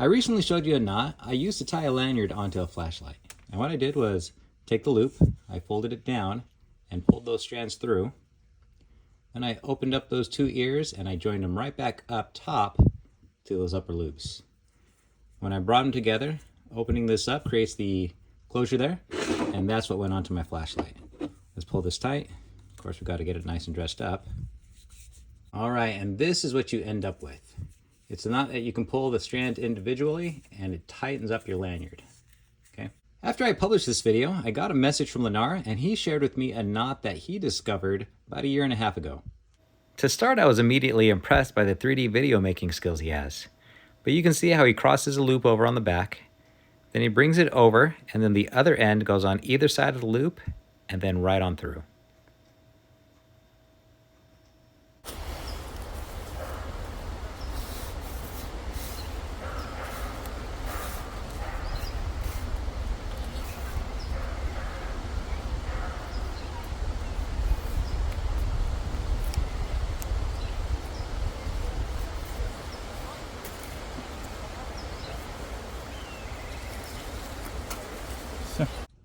I recently showed you a knot I used to tie a lanyard onto a flashlight. And what I did was take the loop, I folded it down and pulled those strands through. Then I opened up those two ears and I joined them right back up top to those upper loops. When I brought them together, opening this up creates the closure there, and that's what went onto my flashlight. Let's pull this tight. Of course, we've got to get it nice and dressed up. All right, and this is what you end up with. It's a knot that you can pull the strand individually and it tightens up your lanyard. Okay. After I published this video, I got a message from Lenar and he shared with me a knot that he discovered about 1.5 years ago. To start, I was immediately impressed by the 3D video making skills he has. But you can see how he crosses a loop over on the back, then he brings it over, and then the other end goes on either side of the loop and then right on through.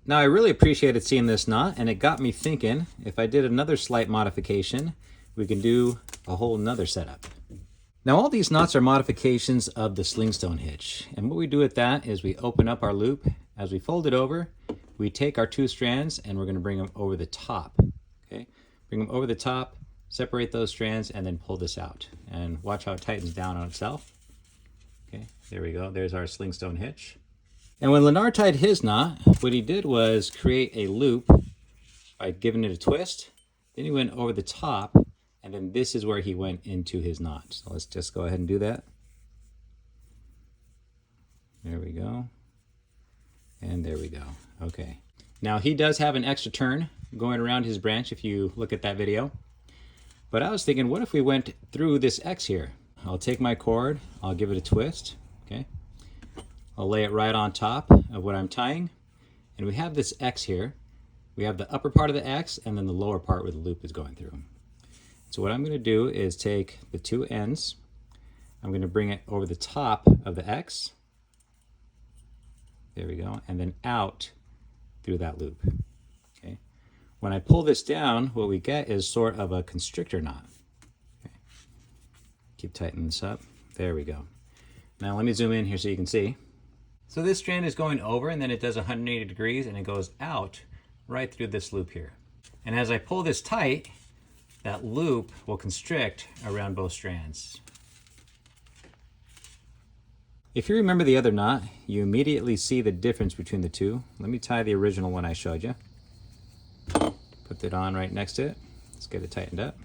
Now I really appreciated seeing this knot, and it got me thinking if I did another slight modification, we can do a whole nother setup. Now all these knots are modifications of the slingstone hitch, and what we do with that is we open up our loop. As we fold it over, we take our two strands and we're going to bring them over the top. Okay, bring them over the top, separate those strands, and then pull this out. And watch how it tightens down on itself. Okay, there we go. There's our slingstone hitch. And when Lenar tied his knot, what he did was create a loop by giving it a twist. Then he went over the top, and then this is where he went into his knot. So let's just go ahead and do that. There we go. And there we go. Okay. Now he does have an extra turn going around his branch if you look at that video. But I was thinking, what if we went through this X here? I'll take my cord, I'll give it a twist, okay? I'll lay it right on top of what I'm tying. And we have this X here. We have the upper part of the X and then the lower part where the loop is going through. So what I'm going to do is take the two ends. I'm going to bring it over the top of the X. There we go. And then out through that loop. Okay. When I pull this down, what we get is sort of a constrictor knot. Okay. Keep tightening this up. There we go. Now let me zoom in here so you can see. So this strand is going over and then it does 180 degrees and it goes out right through this loop here. And as I pull this tight, that loop will constrict around both strands. If you remember the other knot, you immediately see the difference between the two. Let me tie the original one I showed you. Put it on right next to it. Let's get it tightened up.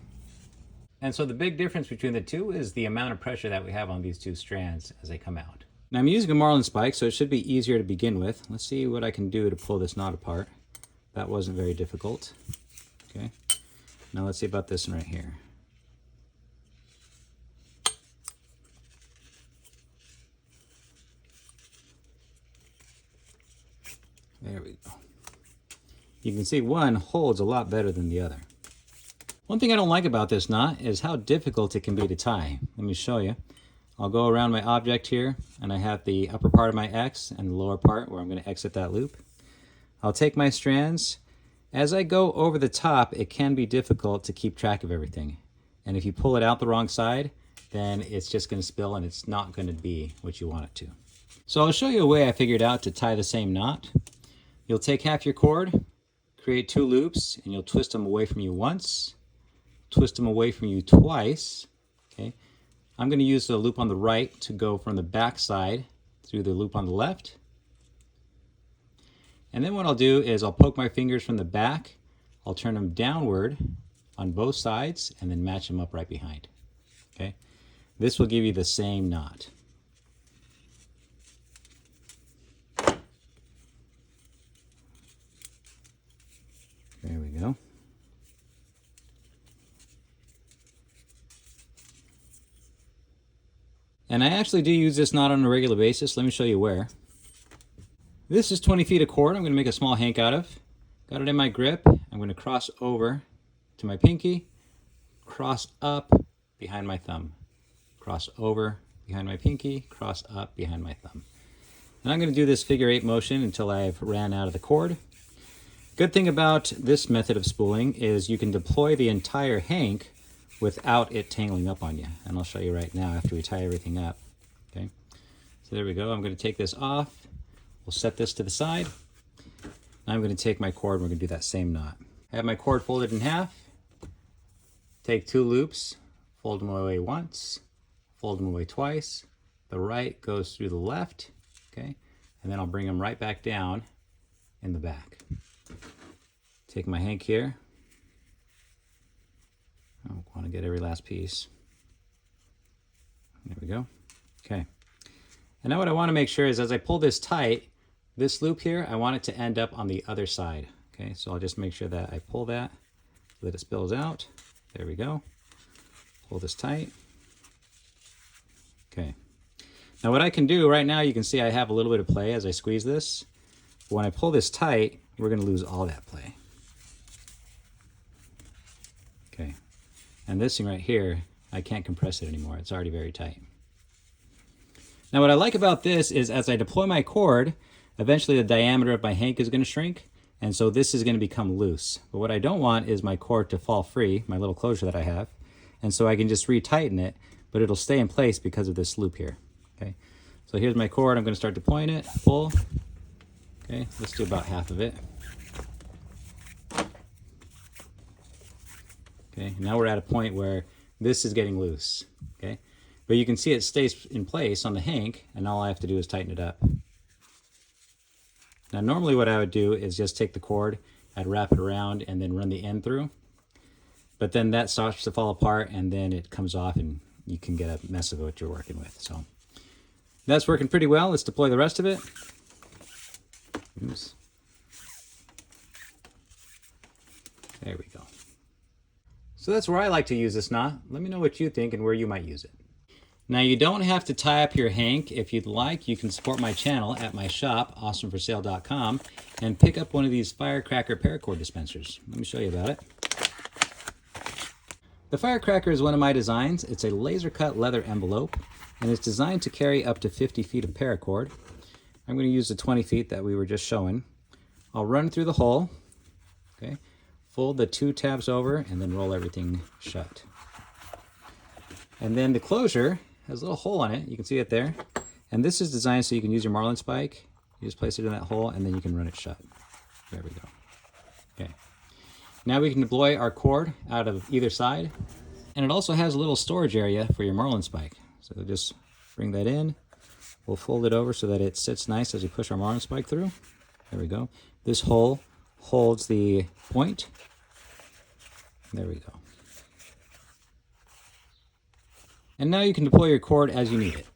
And so the big difference between the two is the amount of pressure that we have on these two strands as they come out. Now I'm using a marlin spike, so it should be easier to begin with. Let's see what I can do to pull this knot apart. That wasn't very difficult. Okay. Now let's see about this one right here. There we go. You can see one holds a lot better than the other. One thing I don't like about this knot is how difficult it can be to tie. Let me show you. I'll go around my object here, and I have the upper part of my X and the lower part where I'm going to exit that loop. I'll take my strands. As I go over the top, it can be difficult to keep track of everything. And if you pull it out the wrong side, then it's just going to spill and it's not going to be what you want it to. So I'll show you a way I figured out to tie the same knot. You'll take half your cord, create two loops, and you'll twist them away from you once, twist them away from you twice. Okay. I'm going to use the loop on the right to go from the back side through the loop on the left. And then what I'll do is I'll poke my fingers from the back, I'll turn them downward on both sides, and then match them up right behind. Okay? This will give you the same knot. There we go. And I actually do use this knot on a regular basis. Let me show you where. This is 20 feet of cord I'm going to make a small hank out of. Got it in my grip. I'm going to cross over to my pinky, cross up behind my thumb, cross over behind my pinky, cross up behind my thumb. And I'm going to do this figure 8 motion until I've ran out of the cord. Good thing about this method of spooling is you can deploy the entire hank without it tangling up on you. And I'll show you right now after we tie everything up. Okay, so there we go. I'm going to take this off. We'll set this to the side. Now I'm going to take my cord and we're going to do that same knot. I have my cord folded in half. Take 2 loops, fold them away once, fold them away twice. The right goes through the left, okay? And then I'll bring them right back down in the back. Take my hank here. I want to get every last piece. There we go. Okay. And now what I want to make sure is as I pull this tight, this loop here, I want it to end up on the other side. Okay, so I'll just make sure that I pull that so that it spills out. There we go. Pull this tight. Okay. Now what I can do right now, you can see I have a little bit of play as I squeeze this. But when I pull this tight, we're going to lose all that play. Okay. And this thing right here, I can't compress it anymore. It's already very tight. Now what I like about this is as I deploy my cord, eventually the diameter of my hank is going to shrink. And so this is going to become loose. But what I don't want is my cord to fall free, my little closure that I have. And so I can just retighten it, but it'll stay in place because of this loop here. Okay. So here's my cord. I'm going to start deploying it. Pull. Okay. Let's do about half of it. Okay. Now we're at a point where this is getting loose. Okay. But you can see it stays in place on the hank, and all I have to do is tighten it up. Now normally what I would do is just take the cord, I'd wrap it around and then run the end through. But then that starts to fall apart and then it comes off and you can get a mess of what you're working with. So that's working pretty well. Let's deploy the rest of it. Oops. There we go. So that's where I like to use this knot. Let me know what you think and where you might use it. Now you don't have to tie up your hank. If you'd like, you can support my channel at my shop, awesomeforsale.com, and pick up one of these firecracker paracord dispensers. Let me show you about it. The firecracker is one of my designs. It's a laser cut leather envelope, and it's designed to carry up to 50 feet of paracord. I'm going to use the 20 feet that we were just showing. I'll run through the hole, okay, fold the 2 tabs over, and then roll everything shut. And then the closure has a little hole on it. You can see it there. And this is designed so you can use your marlin spike. You just place it in that hole and then you can run it shut. There we go. Okay. Now we can deploy our cord out of either side. And it also has a little storage area for your marlin spike. So just bring that in. We'll fold it over so that it sits nice as we push our marlin spike through. There we go. This hole holds the point. There we go. And now you can deploy your cord as you need it.